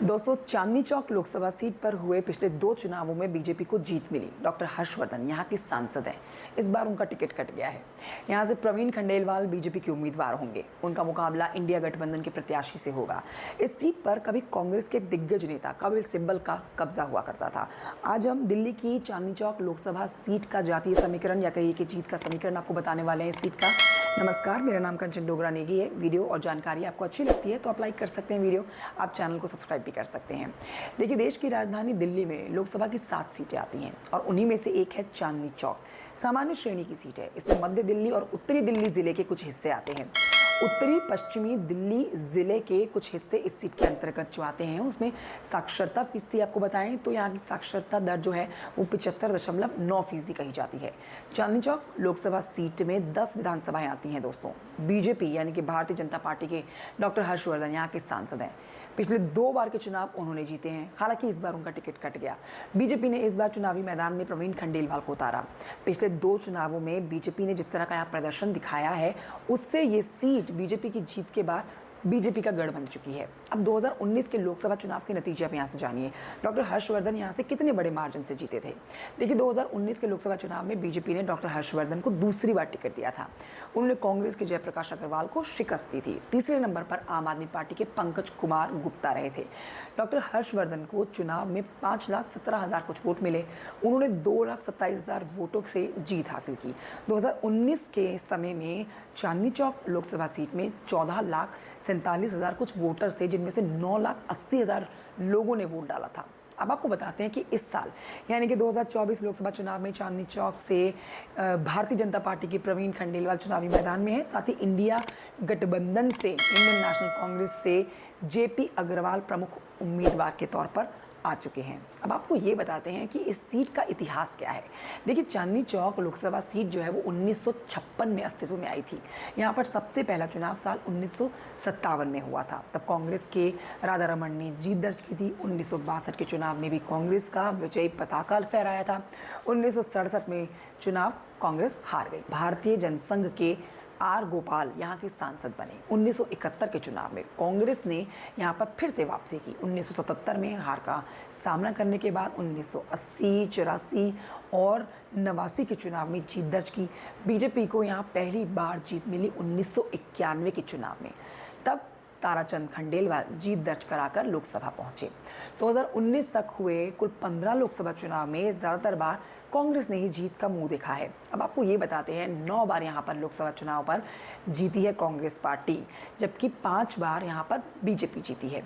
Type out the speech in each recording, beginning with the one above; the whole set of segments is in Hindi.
दोस्तों, चांदनी चौक लोकसभा सीट पर हुए पिछले 2 चुनावों में बीजेपी को जीत मिली। डॉक्टर हर्षवर्धन यहाँ के सांसद हैं। इस बार उनका टिकट कट गया है। यहाँ से प्रवीण खंडेलवाल बीजेपी के उम्मीदवार होंगे। उनका मुकाबला इंडिया गठबंधन के प्रत्याशी से होगा। इस सीट पर कभी कांग्रेस के दिग्गज नेता कपिल सिब्बल का कब्जा हुआ करता था। आज हम दिल्ली की चांदनी चौक लोकसभा सीट का जातीय समीकरण या कहिए कि जीत का समीकरण आपको बताने वाले हैं। इस सीट का नमस्कार, मेरा नाम कंचन डोगरा नेगी है। वीडियो और जानकारी आपको अच्छी लगती है तो आप लाइक कर सकते हैं वीडियो, आप चैनल को सब्सक्राइब भी कर सकते हैं। देखिए, देश की राजधानी दिल्ली में लोकसभा की 7 सीटें आती हैं और उन्हीं में से एक है चांदनी चौक। सामान्य श्रेणी की सीट है। इसमें मध्य दिल्ली और उत्तरी दिल्ली जिले के कुछ हिस्से आते हैं। उत्तरी पश्चिमी दिल्ली जिले के कुछ हिस्से इस सीट के अंतर्गत जो आते हैं, उसमें साक्षरता फीसदी आपको बताएं तो यहाँ की साक्षरता दर जो है वो 75.9% कही जाती है। चांदनी चौक लोकसभा सीट में 10 विधानसभाएं आती हैं। दोस्तों, बीजेपी यानी कि भारतीय जनता पार्टी के डॉक्टर हर्षवर्धन यहाँ के सांसद हैं। पिछले 2 बार के चुनाव उन्होंने जीते हैं। हालांकि इस बार उनका टिकट कट गया। बीजेपी ने इस बार चुनावी मैदान में प्रवीण खंडेलवाल को उतारा। पिछले 2 चुनावों में बीजेपी ने जिस तरह का यहाँ प्रदर्शन दिखाया है, उससे ये सीट बीजेपी की जीत के बाद बीजेपी का गढ़ बन चुकी है। अब 2019 के लोकसभा चुनाव के नतीजे आप यहाँ से जानिए। डॉक्टर हर्षवर्धन यहाँ से कितने बड़े मार्जिन से जीते थे। देखिए, 2019 के लोकसभा चुनाव में बीजेपी ने डॉक्टर हर्षवर्धन को दूसरी बार टिकट दिया था। उन्होंने कांग्रेस के जयप्रकाश अग्रवाल को शिकस्त दी थी। तीसरे नंबर पर आम आदमी पार्टी के पंकज कुमार गुप्ता रहे थे। डॉक्टर हर्षवर्धन को चुनाव में 5,17,000 कुछ वोट मिले। उन्होंने 2,27,000 वोटों से जीत हासिल की। 2019 के समय में चांदनी चौक लोकसभा सीट में 14,47,000 कुछ वोटर्स थे, जिनमें से 9,80,000 लोगों ने वोट डाला था। अब आपको बताते हैं कि इस साल यानी कि 2024 लोकसभा चुनाव में चांदनी चौक से भारतीय जनता पार्टी के प्रवीण खंडेलवाल चुनावी मैदान में है। साथ ही इंडिया गठबंधन से, इंडियन नेशनल कांग्रेस से जेपी अग्रवाल प्रमुख उम्मीदवार के तौर पर आ चुके हैं। अब आपको ये बताते हैं कि इस सीट का इतिहास क्या है। देखिए, चांदनी चौक लोकसभा सीट जो है वो 1956 में अस्तित्व में आई थी। यहाँ पर सबसे पहला चुनाव साल 1957 में हुआ था। तब कांग्रेस के राधा रमन ने जीत दर्ज की थी। 1962 के चुनाव में भी कांग्रेस का विजयी पताका फहराया था। 1967 में चुनाव कांग्रेस हार गई। भारतीय जनसंघ के आर गोपाल यहाँ के सांसद बने। 1971 के चुनाव में कांग्रेस ने यहाँ पर फिर से वापसी की। 1977 में हार का सामना करने के बाद 1980, 84 और 89 के चुनाव में जीत दर्ज की। बीजेपी को यहाँ पहली बार जीत मिली 1991 के चुनाव में। तब ताराचंद खंडेलवाल जीत दर्ज कराकर लोकसभा पहुंचे। 2019 तक हुए कुल 15 लोकसभा चुनाव में ज़्यादातर बार कांग्रेस ने ही जीत का मुंह देखा है। अब आपको ये बताते हैं, 9 बार यहाँ पर लोकसभा चुनाव पर जीती है कांग्रेस पार्टी, जबकि 5 बार यहाँ पर बीजेपी जीती है।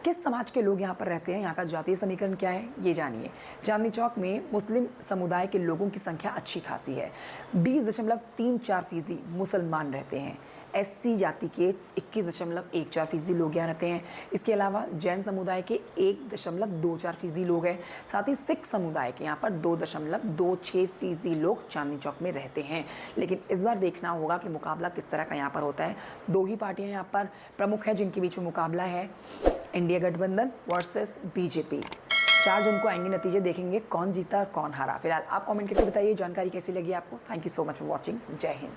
किस समाज के लोग यहाँ पर रहते हैं, यहाँ का जातीय समीकरण क्या है, ये जानिए। चांदनी चौक में मुस्लिम समुदाय के लोगों की संख्या अच्छी खासी है। 20.34% मुसलमान रहते हैं। एससी जाति के 21.14% लोग यहाँ रहते हैं। इसके अलावा जैन समुदाय के 1.24% लोग हैं। साथ ही सिख समुदाय के यहाँ पर 2.26% लोग चांदनी चौक में रहते हैं। लेकिन इस बार देखना होगा कि मुकाबला किस तरह का यहाँ पर होता है। 2 ही पार्टियाँ यहाँ पर प्रमुख हैं जिनके बीच में मुकाबला है, इंडिया गठबंधन वर्सेस बीजेपी। 4 जून को आएंगे नतीजे, देखेंगे कौन जीता और कौन हारा। फिलहाल आप कमेंट करके बताइए जानकारी कैसी लगी आपको। Thank you so much for watching. जय हिंद।